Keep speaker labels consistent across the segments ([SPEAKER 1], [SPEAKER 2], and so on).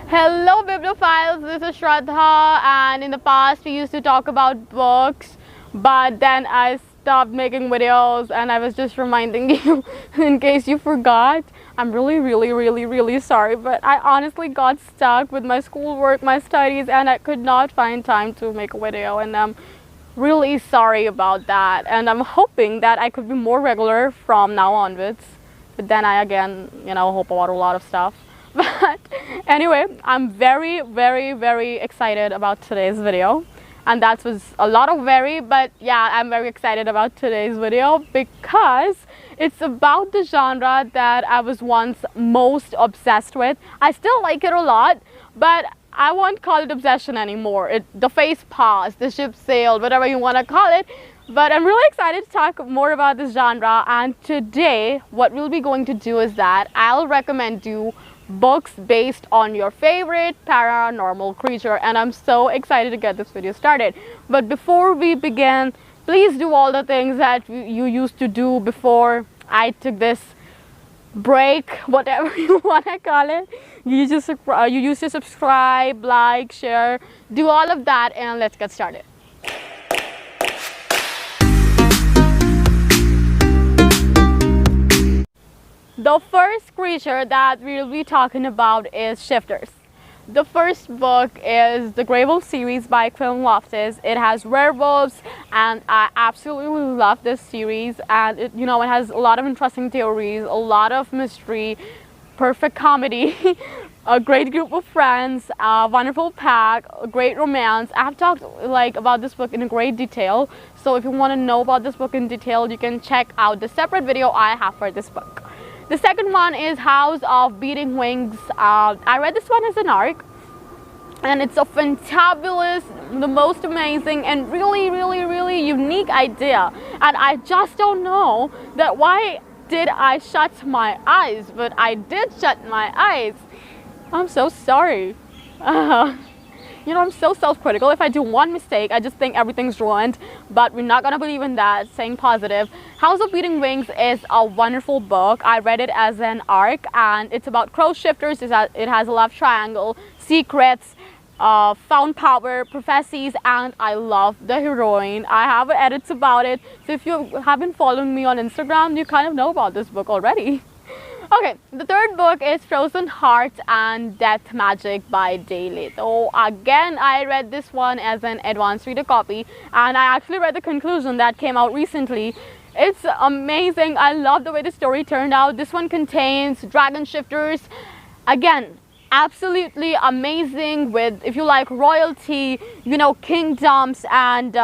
[SPEAKER 1] Hello bibliophiles, this is Shraddha, and in the past we used to talk about books, but then I stopped making videos and I was just reminding you in case you forgot. I'm really sorry, but I honestly got stuck with my schoolwork, my studies, and I could not find time to make a video, and I'm really sorry about that, and I'm hoping that I could be more regular from now onwards. But then I again, hope about a lot of stuff. But anyway, I'm very excited about today's video, and that was a lot of but yeah, I'm very excited about today's video because it's about the genre that I was once most obsessed with. I still like it a lot, but I won't call it obsession anymore. The phase passed, the ship sailed, whatever you want to call it. But I'm really excited to talk more about this genre, and today what we'll be going to do is that I'll recommend you books based on your favorite paranormal creature, and I'm so excited to get this video started. But before we begin, please do all the things that you used to do before I took this break, whatever you want to call it. You used to subscribe, like, share, do all of that, and let's get started. The first creature that we'll be talking about is shifters. The first book is the Greybolt series by Quillen Loftis. It has werewolves, and I absolutely love this series, and it has a lot of interesting theories, a lot of mystery, perfect comedy, a great group of friends, a wonderful pack, a great romance. I've talked about this book in great detail, so if you want to know about this book in detail, you can check out the separate video I have for this book. The second one is House of Beating Wings. I read this one as an ARC, and it's a fantabulous, the most amazing, and really unique idea. And I just don't know that why did I shut my eyes, but I did shut my eyes. I'm so sorry. I'm so self-critical. If I do one mistake, I just think everything's ruined, but we're not gonna believe in that, staying positive. House of Beating Wings is a wonderful book. I read it as an ARC, and it's about crow shifters. It has a love triangle, secrets, found power, prophecies, and I love the heroine. I have edits about it, so if you have been following me on Instagram, you kind of know about this book already. Okay, the third book is Frozen Hearts and Death Magic by Day Leto. Again, I read this one as an advanced reader copy, and I actually read the conclusion that came out recently. It's amazing. I love the way the story turned out. This one contains dragon shifters. Again, absolutely amazing with, if you like royalty, kingdoms and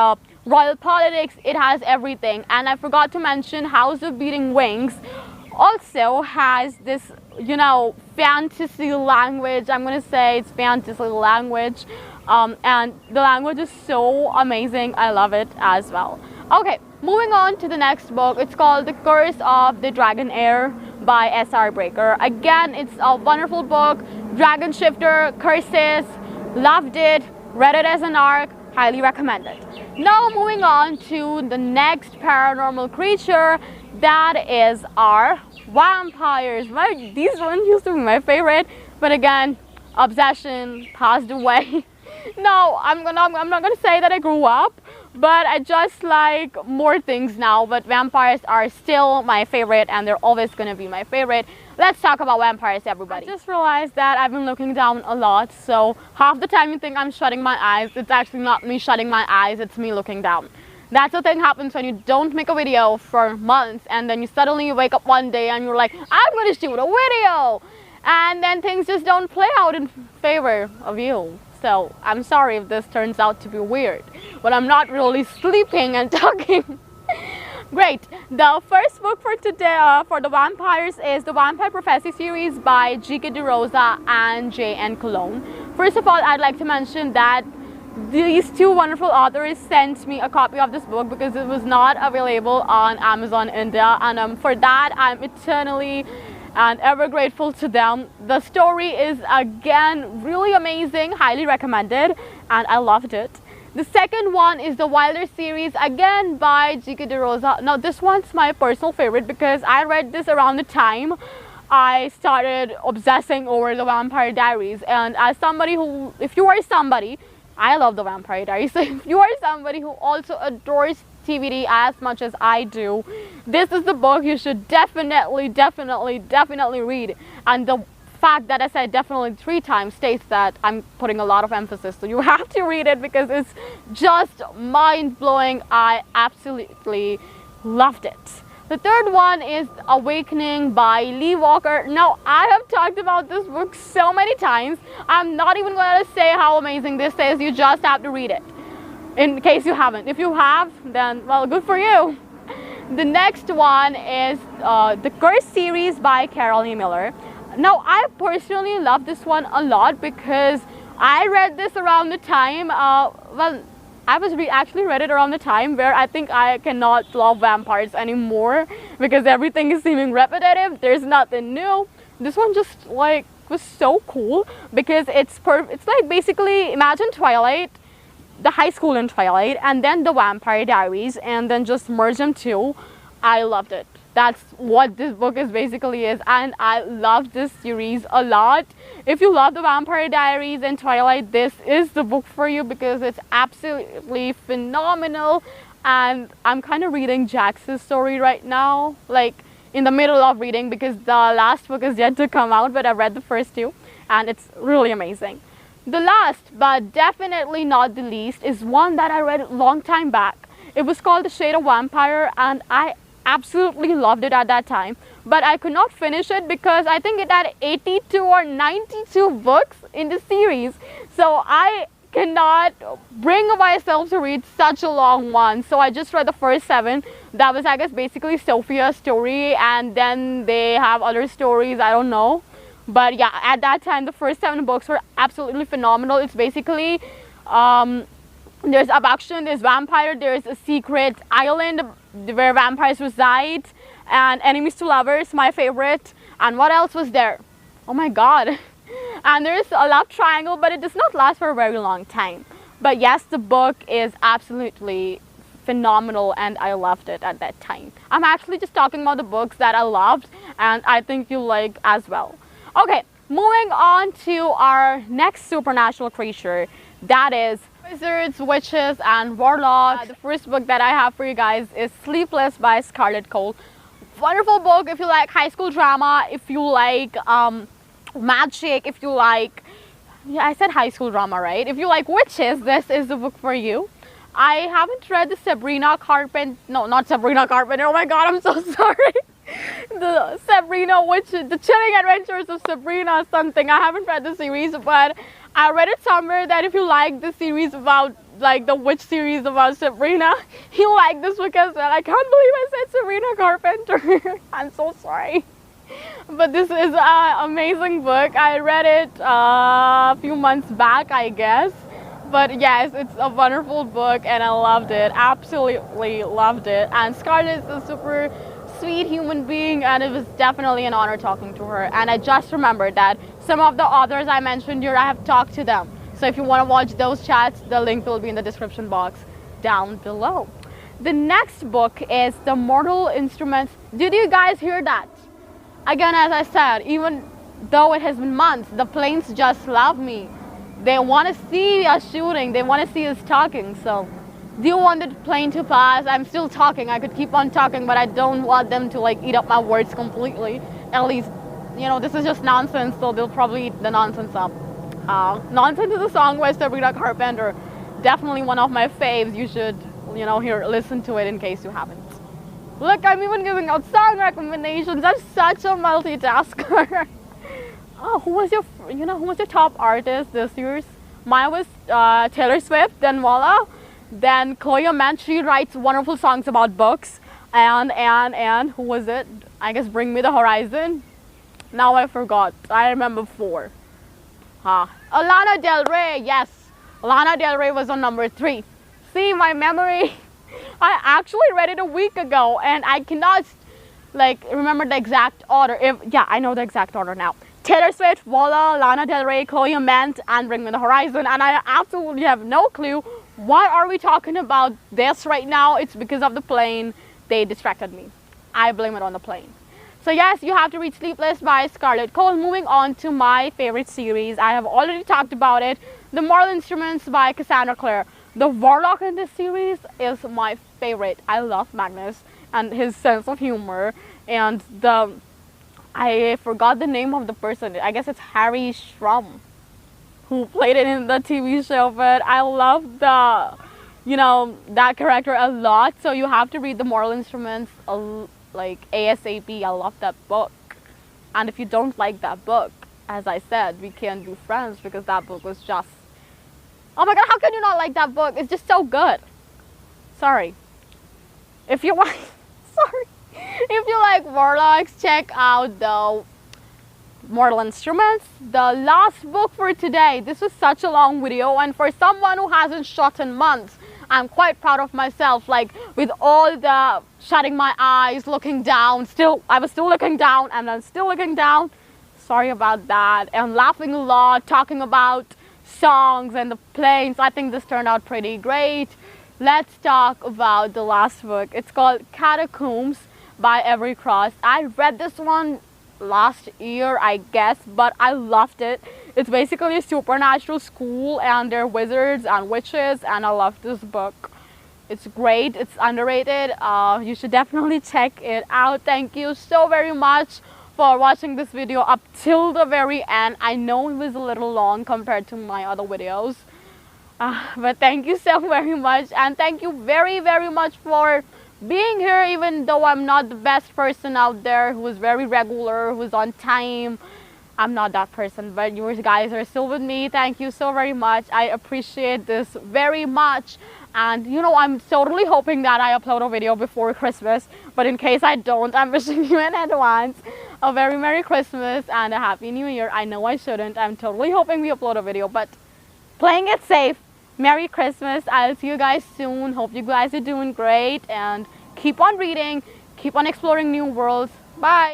[SPEAKER 1] royal politics. It has everything. And I forgot to mention House of Beating Wings also has this, fantasy language. I'm going to say it's fantasy language. And the language is so amazing. I love it as well. Okay, moving on to the next book. It's called The Curse of the Dragonair by S.R. Breaker. Again, it's a wonderful book. Dragon shifter, curses, loved it, read it as an ARC, highly recommend it. Now moving on to the next paranormal creature, that is our vampires. These ones used to be my favorite, but again, obsession, passed away. No, I'm not gonna say that I grew up, but I just like more things now. But vampires are still my favorite, and they're always gonna be my favorite. Let's talk about vampires, everybody. I just realized that I've been looking down a lot, so half the time you think I'm shutting my eyes. It's actually not me shutting my eyes, it's me looking down. That's the thing happens when you don't make a video for months, and then you suddenly wake up one day and you're like, I'm gonna shoot a video, and then things just don't play out in favor of you. So I'm sorry if this turns out to be weird, but I'm not really sleeping and talking. Great. The first book for today for the vampires is the Vampire Prophecy series by G.K. DeRosa and J.N. Cologne. First of all, I'd like to mention that these two wonderful authors sent me a copy of this book because it was not available on Amazon India, and for that I'm eternally and ever grateful to them. The story is again really amazing, highly recommended, and I loved it. The second one is the Wilder series, again by G.K. DeRosa. Now this one's my personal favorite because I read this around the time I started obsessing over the Vampire Diaries. And as somebody who, if you are somebody, I love the Vampire Diaries. So if you are somebody who also adores TVD as much as I do, this is the book you should definitely read. And the fact that I said definitely 3 times states that I'm putting a lot of emphasis. So you have to read it because it's just mind-blowing. I absolutely loved it. The third one is Awakening by Lee Walker. Now, I have talked about this book so many times. I'm not even going to say how amazing this is. You just have to read it, in case you haven't. If you have, then, well, good for you. The next one is the Curse series by Carol E. Miller. Now, I personally love this one a lot because I read this around the time, I actually read it around the time where I think I cannot love vampires anymore because everything is seeming repetitive. There's nothing new. This one just like was so cool because it's like basically imagine Twilight, the high school in Twilight, and then the Vampire Diaries, and then just merge them two. I loved it. That's what this book is basically is, and I love this series a lot. If you love the Vampire Diaries and Twilight, this is the book for you because it's absolutely phenomenal. And I'm kind of reading Jax's story right now, like in the middle of reading because the last book is yet to come out, but I've read the first 2 and it's really amazing. The last, but definitely not the least, is one that I read a long time back. It was called The Shade of Vampire, and I absolutely loved it at that time, but I could not finish it because I think it had 82 or 92 books in the series, so I cannot bring myself to read such a long one. So I just read the first 7. That was, I guess, basically Sophia's story, and then they have other stories, I don't know, but yeah, at that time the first 7 books were absolutely phenomenal. It's basically there's abduction, there's vampire, there's a secret island where vampires reside, and enemies to lovers, my favorite. And what else was there? Oh my god. And there's a love triangle, but it does not last for a very long time. But yes, the book is absolutely phenomenal and I loved it at that time. I'm actually just talking about the books that I loved and I think you'll like as well. Okay, moving on to our next supernatural creature, that is wizards, witches, and warlocks. The first book that I have for you guys is Sleepless by Scarlett Cole. Wonderful book if you like high school drama, if you like magic, if you like, yeah, I said high school drama, right? If you like witches, this is the book for you. I haven't read the Sabrina Carpenter, no, not Sabrina Carpenter, oh my god, I'm so sorry. The Sabrina Witch, The Chilling Adventures of Sabrina something. I haven't read the series, but I read it somewhere that if you like the series about, like the witch series about Sabrina, you like this book as well. I can't believe I said Sabrina Carpenter. I'm so sorry. But this is an amazing book. I read it a few months back, I guess. But yes, it's a wonderful book and I loved it. Absolutely loved it. And Scarlett is a super sweet human being and it was definitely an honor talking to her. And I just remembered that some of the authors I mentioned here, I have talked to them. So if you want to watch those chats, the link will be in the description box down below. The next book is The Mortal Instruments. Did you guys hear that? Again, as I said, even though it has been months, the planes just love me. They want to see us shooting. They want to see us talking. So, do you want the plane to pass? I'm still talking. I could keep on talking, but I don't want them to like eat up my words completely. At least, you know, this is just nonsense, so they'll probably eat the nonsense up. Nonsense is a song by Sabrina Carpenter. Definitely one of my faves. You should, you know, listen to it in case you haven't. Look, I'm even giving out song recommendations. I'm such a multitasker. Oh, who was your top artist this year? Mine was Taylor Swift, then Voila. Then Chloe Mann, she writes wonderful songs about books. And who was it? I guess Bring Me the Horizon. Now I forgot. I remember 4. Lana Del Rey, yes. Lana Del Rey was on number 3. See, my memory. I actually read it a week ago and I cannot like remember the exact order. Yeah, I know the exact order now. Taylor Swift, Voila, Lana Del Rey, Chloe Mann, and Bring Me the Horizon. And I absolutely have no clue why are we talking about this right now. It's because of the plane. They distracted me. I blame it on the plane. So yes, you have to read Sleepless by Scarlett Cole. Moving on to my favorite series, I have already talked about it, The Mortal Instruments by Cassandra Clare. The warlock in this series is my favorite. I love Magnus and his sense of humor, and I forgot the name of the person. I guess it's Harry Shrum who played it in the TV show, but I love that character a lot. So you have to read The Mortal Instruments like ASAP. I love that book. And if you don't like that book, as I said, we can't be friends, because that book was just, oh my god, how can you not like that book? It's just so good. Sorry. If you like, sorry. If you like warlocks, check out the Mortal Instruments. The last book for today. This was such a long video, and for someone who hasn't shot in months, I'm quite proud of myself. Like, with all the shutting my eyes, looking down, I was still looking down, and then still looking down. Sorry about that. And laughing a lot, talking about songs and the planes. I think this turned out pretty great. Let's talk about the last book. It's called Catacombs by Avery Cross. I read this one last year, I guess, but I loved it. It's basically a supernatural school, and they're wizards and witches, and I love this book. It's great. It's underrated. You should definitely check it out. Thank you so very much for watching this video up till the very end. I know it was a little long compared to my other videos, but thank you so very much, and thank you very, very much for being here, even though I'm not the best person out there who is very regular, who's on time. I'm not that person, but you guys are still with me. Thank you so very much. I appreciate this very much. And I'm totally hoping that I upload a video before Christmas, but in case I don't, I'm wishing you in advance a very Merry Christmas and a Happy New Year. I know I shouldn't. I'm totally hoping we upload a video, but playing it safe. Merry Christmas. I'll see you guys soon. Hope you guys are doing great, and keep on reading, keep on exploring new worlds. Bye.